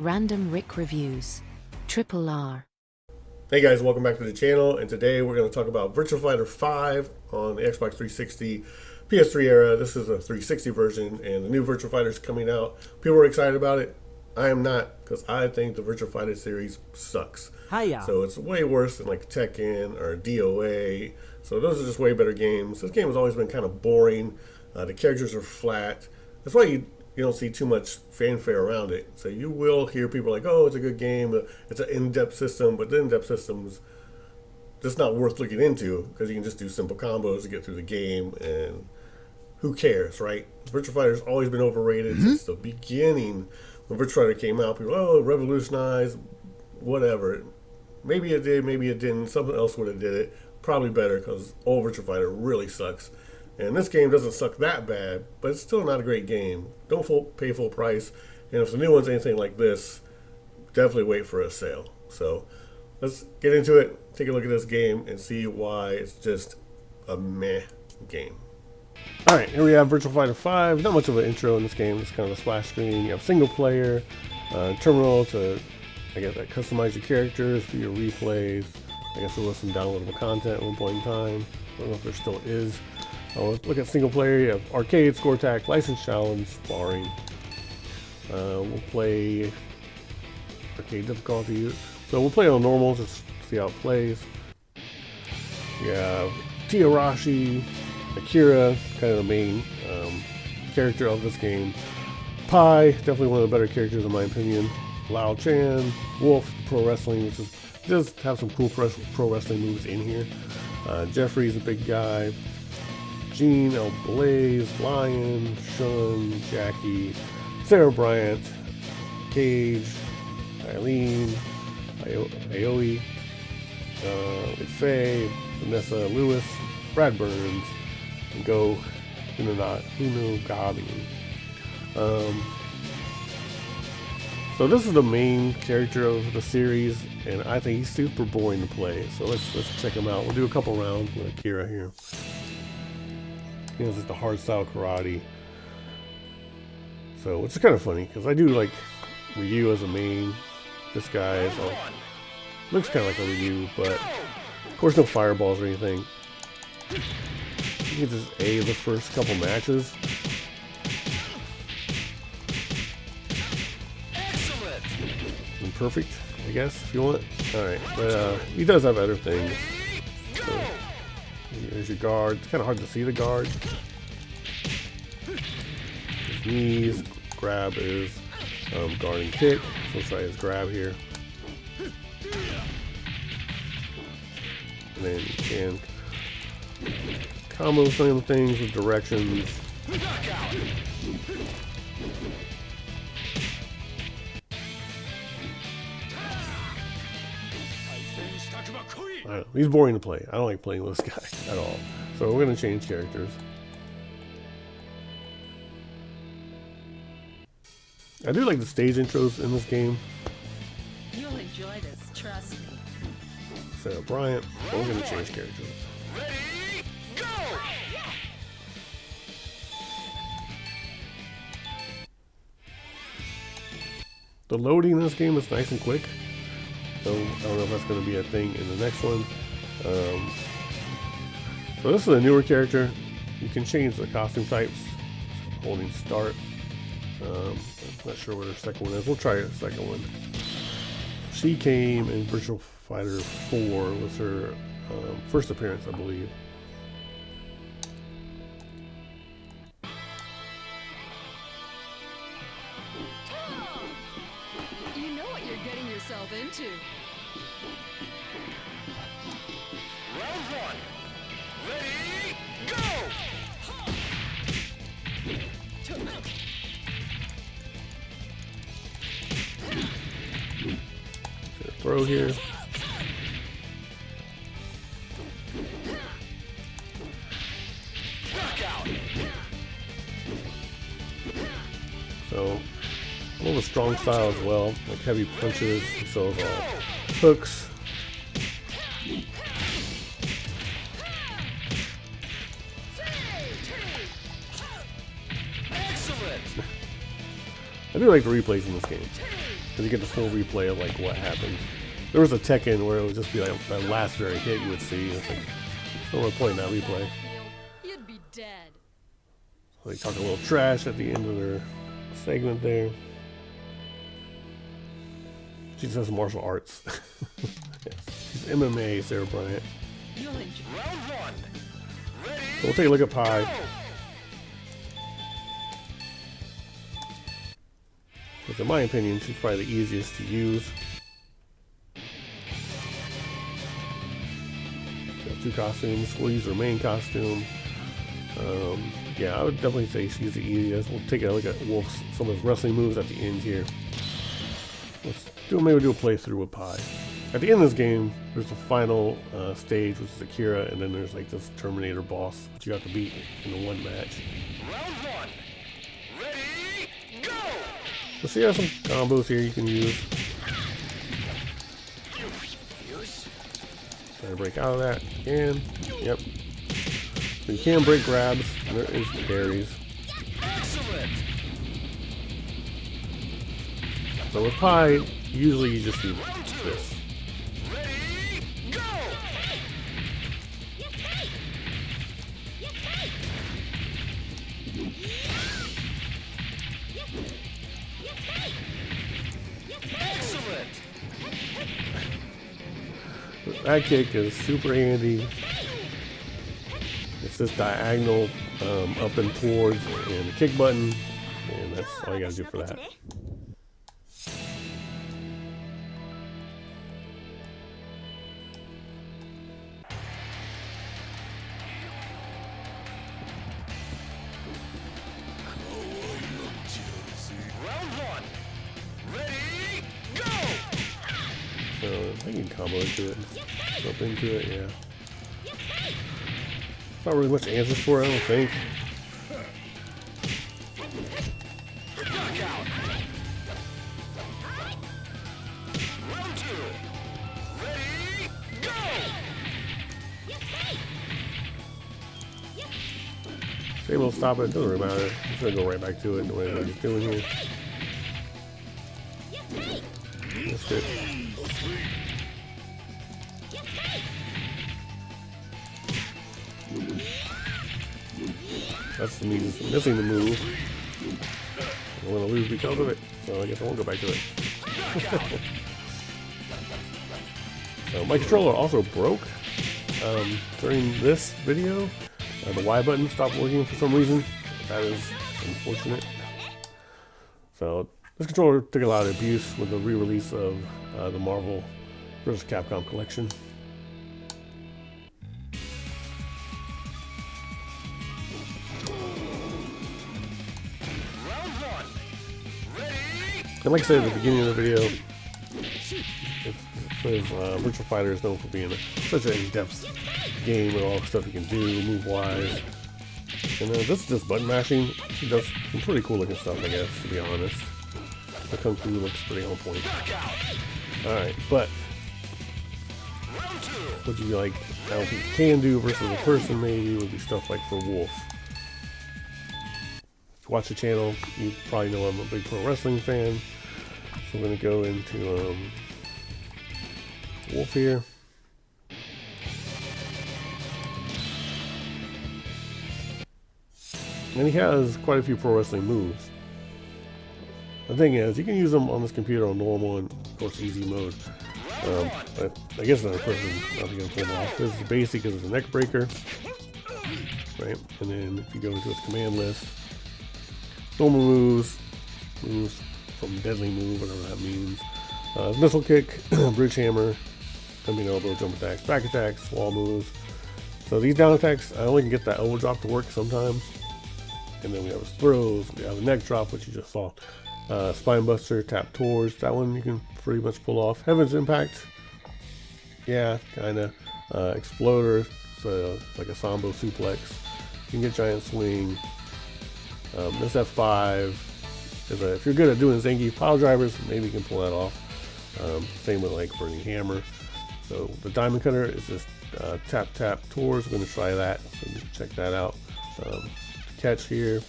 Random Rick Reviews. Triple R. Hey guys, welcome back to the channel, and today we're going to talk about Virtua Fighter 5 on the Xbox 360, PS3 era. This is a 360 version, and the new Virtua Fighter is coming out. People are excited about it. I am not, because I think the Virtua Fighter series sucks. Hiya. So it's way worse than like Tekken or DOA. So those are just way better games. This game has always been kind of boring. The characters are flat. That's why you don't see too much fanfare around it. So you will hear people like, oh, it's a good game. It's an in-depth system, but the in-depth system's just not worth looking into because you can just do simple combos to get through the game, and who cares, right? Virtua Fighter's always been overrated since the beginning. When Virtua Fighter came out, people, oh, it revolutionized, whatever. Maybe it did, maybe it didn't. Something else would have did it. Probably better, because old Virtua Fighter really sucks. And this game doesn't suck that bad, but it's still not a great game. Don't pay full price. And if the new one's anything like this, definitely wait for a sale. So let's get into it, take a look at this game, and see why it's just a meh game. Alright, here we have Virtua Fighter 5. Not much of an intro in this game, just kind of a splash screen. You have single player, terminal to, I guess, customize your characters, do your replays. I guess there was some downloadable content at one point in time. I don't know if there still is. Let's look at single player. You have arcade, score attack, license challenge, sparring. We'll play arcade difficulty. So we'll play on normal, just see how it plays. You have Tiyarashi, Akira, kind of the main character of this game. Pi, definitely one of the better characters in my opinion. Lao Chan, Wolf, pro wrestling, which is does have some cool pro wrestling moves in here. Jeffrey's a big guy. Gene, El Blaze, Lion, Shun, Jackie, Sarah Bryant, Cage, Eileen, Aoi, Faye, Vanessa Lewis, Brad Burns, and Go Hunogami. So this is the main character of the series, and I think he's super boring to play. So let's check him out. We'll do a couple rounds with Akira here. You know, it's just the hard style karate. So it's kind of funny because I do like Ryu as a main. This guy is looks kind of like a Ryu, but of course no fireballs or anything. You can just A the first couple matches. Perfect, I guess, if you want. Alright, but he does have other things. So, there's your guard. It's kind of hard to see the guard. His knees, grab is guard and kick. So let's try his grab here. And then you can combo some of the things with directions. I don't know, he's boring to play. I don't like playing with this guy at all. So we're going to change characters. I do like the stage intros in this game. You'll enjoy this, trust me. Sarah Bryant. We're going to change characters. Ready, go! The loading in this game is nice and quick. So I don't know if that's going to be a thing in the next one. So this is a newer character. You can change the costume types holding start. I'm not sure what her second one is. We'll try the second one. She came in Virtua Fighter 4 was her first appearance, I believe. You know what you're getting yourself into. Round one. Ready, go! Throw here. So, a little strong style as well, like heavy punches, so hooks. Excellent! I do like the replays in this game. because you get the full replay of like what happened. There was a Tekken where it would just be like that last very hit you would see. It's like no one playing that replay. You'd be dead. So they talk a little trash at the end of their segment there. She just has martial arts. Yes. She's MMA, Sarah Bryant. You'll enjoy. Round one. Ready? So we'll take a look at Pi. Because in my opinion, she's probably the easiest to use. She has 2 costumes. We'll use her main costume. Yeah, I would definitely say she's the easiest. We'll take a look at Wolf's some of his wrestling moves at the end here. Maybe we'll do a playthrough with Pi. At the end of this game, there's the final stage, which is Akira, and then there's like this Terminator boss, which you have to beat in the one match. Round one. Ready? Go! So you have some combos here you can use. Try to break out of that. You can. Yep. So you can break grabs. There is parries. Excellent. So with Pi, usually you just do this. Ready? Go! Excellent. That kick is super handy. It's this diagonal up and towards and the kick button, and that's all you gotta do for that. Round one. Ready? Go! So I can combo into it, jump into it, yeah. Not really much answers for it, I don't think. Knockout. Round two. Ready? Go! Say we'll stop it, doesn't really matter. I'm just gonna go right back to it the way I'm just doing here. That's it. That's the missing the move. I'm gonna lose because of it, so I guess I won't go back to it. So my controller also broke during this video. The Y button stopped working for some reason. That is unfortunate. So this controller took a lot of abuse with the re-release of the Marvel vs. Capcom collection. Round one. Ready? And like I said at the beginning of the video, it says Virtua Fighter is known for being such an in-depth game with all the stuff you can do, move-wise. And this is just button mashing. It does some pretty cool looking stuff, I guess, to be honest. The Kung Fu looks pretty on point. Knockout. Alright, but Round two. what you like, I don't think you can do versus a person maybe would be stuff like for Wolf. If you watch the channel, you probably know I'm a big pro wrestling fan. So I'm going to go into Wolf here. And he has quite a few pro wrestling moves. The thing is, you can use them on this computer on normal and, of course, easy mode. But I guess another person not going to pull them off. This is basic as a neck breaker, right? And then if you go into his command list, normal moves from deadly move, whatever that means. His missile kick, bridge hammer, jumping elbow, jump attacks, back attacks, wall moves. So these down attacks, I only can get that elbow drop to work sometimes. And then we have his throws, we have a neck drop, which you just saw. Spine buster, tap towards, that one you can pretty much pull off. Heaven's impact, yeah, kinda. Exploder, so like a sambo suplex. You can get giant swing. This F5 is if you're good at doing Zengi pile drivers, maybe you can pull that off. Same with like burning hammer. So the diamond cutter is just tap tap towards. We're gonna try that, so check that out. Catch here,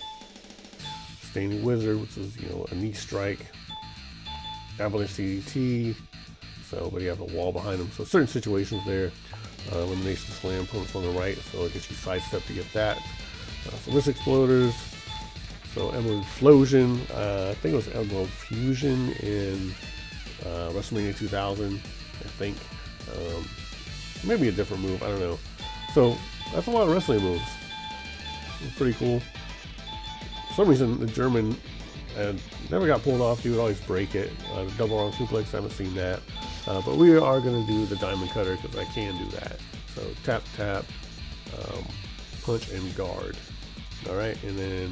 standing wizard, which is a knee strike. avalanche CDT. So, but you have a wall behind them. So certain situations there. Elimination slam, opponents on the right, so it gets you sidestep to get that. So Mist Exploders. So Emerald Explosion. I think it was Emerald Fusion in WrestleMania 2000. I think. Maybe a different move. I don't know. So that's a lot of wrestling moves. It's pretty cool. For some reason, the German never got pulled off. He would always break it. The double arm suplex, I haven't seen that. But we are going to do the diamond cutter because I can do that. So tap, tap, punch, and guard. All right, and then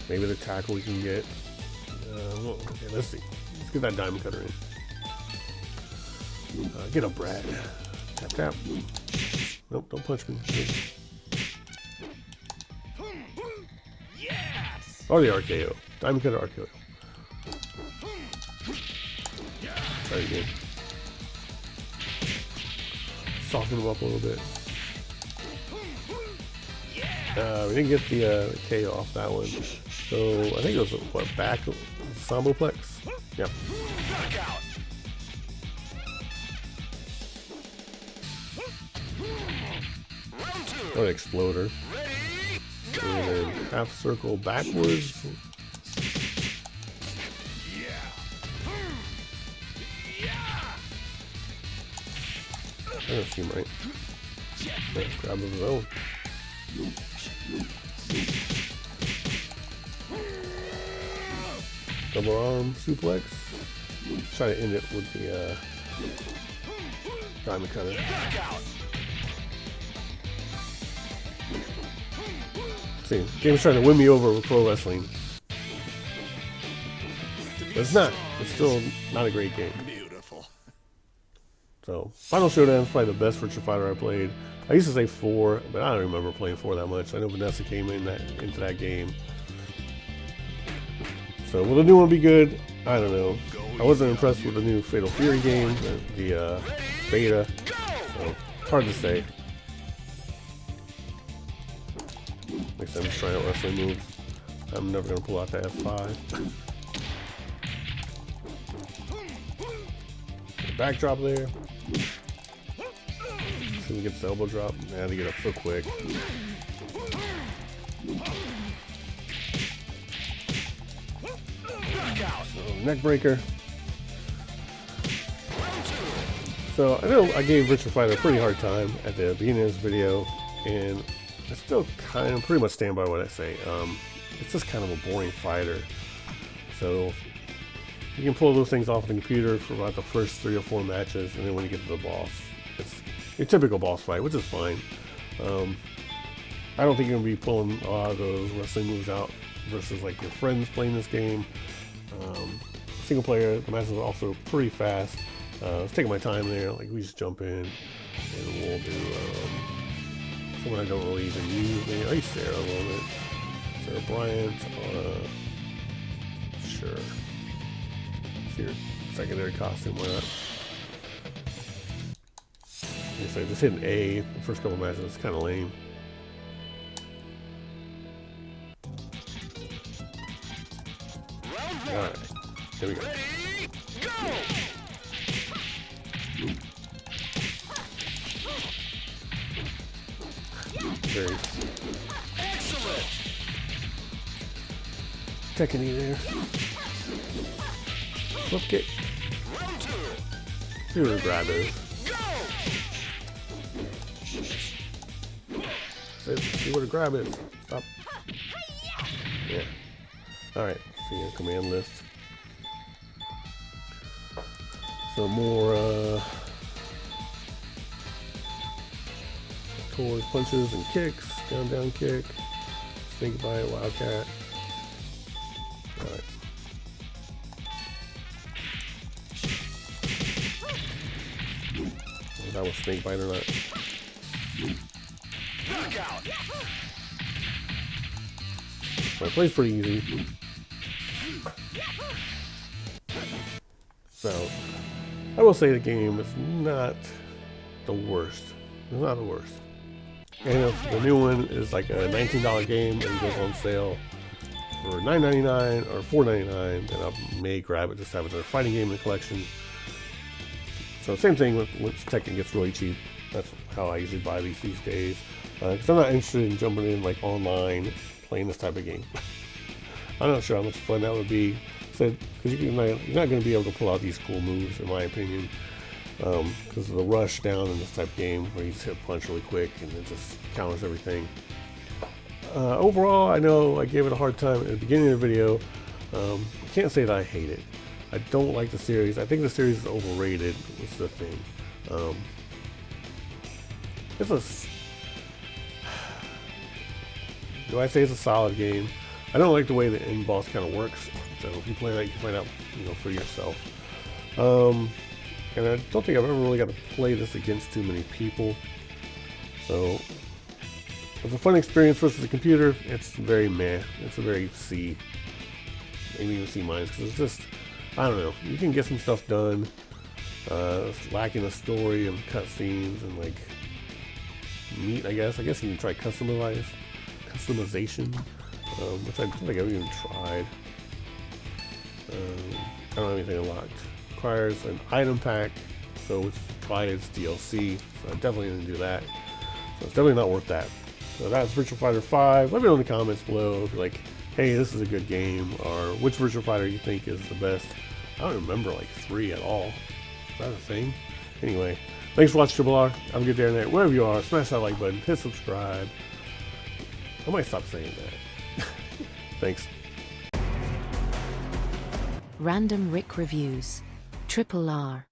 maybe the tackle we can get. Okay, let's see. Let's get that diamond cutter in. Get up, Brad. Tap, tap. Nope, don't punch me. Yes! Or the RKO. Diamond cutter RKO. Try it again. Soften them up a little bit. We didn't get the KO off that one. So I think it was what, back Somboplex? Yeah. Knockout! Round 2. Or an exploder. Ready? Go! And then half circle backwards. Yeah! Yeah! That doesn't seem right. Yeah, grab of his own. Double arm suplex. Try to end it with the diamond cutter. Knockout! See, game's trying to win me over with pro wrestling. But it's not. It's still not a great game. Beautiful. So, Final Showdown is probably the best Virtua Fighter I played. I used to say 4, but I don't remember playing 4 that much. I know Vanessa came into that game. So, will the new one be good? I don't know. I wasn't impressed with the new Fatal Fury game, the beta. So, it's hard to say. Next time I'm just trying out wrestling moves. I'm never going to pull out the F5. Backdrop there. See if we get the elbow drop. Man, to get up so quick. So, neck breaker. So I know I gave Virtua Fighter a pretty hard time at the beginning of this video, and I still kind of pretty much stand by what I say. It's just kind of a boring fighter. So you can pull those things off the computer for about the first 3 or 4 matches, and then when you get to the boss, it's your typical boss fight, which is fine. I don't think you're gonna be pulling a lot of those wrestling moves out versus like your friends playing this game. Single player, the matches are also pretty fast. I was taking my time there. Like we just jump in and we'll do someone I don't really even use. Maybe I use Sarah a little bit. Sarah Bryant. Sure. See your secondary costume. Why not? It's like just hitting A the first couple matches. It's kind of lame. Round 1. All right, here we go. Ready? Go! Very Excellent! technique there. Flip kick. Round 2. See where the grab is. Go! See where the grab is. Stop. Yeah. Alright, see your command list. So more towards punches and kicks, down kick, snake bite, wildcat. Alright. Was that was snake bite or not? Knockout! Well, it plays pretty easy. So, I will say the game is not the worst. It's not the worst. And if the new one is like a $19 game and goes on sale, for $9.99 or $4.99, then I may grab it just to have another fighting game in the collection. So same thing with Tekken gets really cheap. That's how I usually buy these days. Because I'm not interested in jumping in like online playing this type of game. I'm not sure how much fun that would be. Because you're not going to be able to pull out these cool moves, in my opinion. Because of the rush down in this type of game where you just hit punch really quick and it just counters everything. Overall, I know I gave it a hard time at the beginning of the video. I can't say that I hate it. I don't like the series. I think the series is overrated. Is the thing. Do I say it's a solid game? I don't like the way the end boss kind of works. So if you play that, you can find out, for yourself. And I don't think I've ever really got to play this against too many people. So it's a fun experience versus the computer. It's very meh. It's a very C. Maybe even C minus because it's just, I don't know. You can get some stuff done. It's lacking a story and cutscenes and like meat. I guess you can try customization, which I don't think I've even tried. I don't have anything unlocked. Requires an item pack, so which probably is DLC. So I definitely didn't do that. So it's definitely not worth that. So that's Virtua Fighter 5. Let me know in the comments below if you're like, hey, this is a good game, or which Virtua Fighter you think is the best. I don't remember like 3 at all. Is that a thing? Anyway, thanks for watching Triple R. Have a good day or night. Wherever you are, smash that like button, hit subscribe. I might stop saying that. Thanks. Random Rick Reviews. Triple R.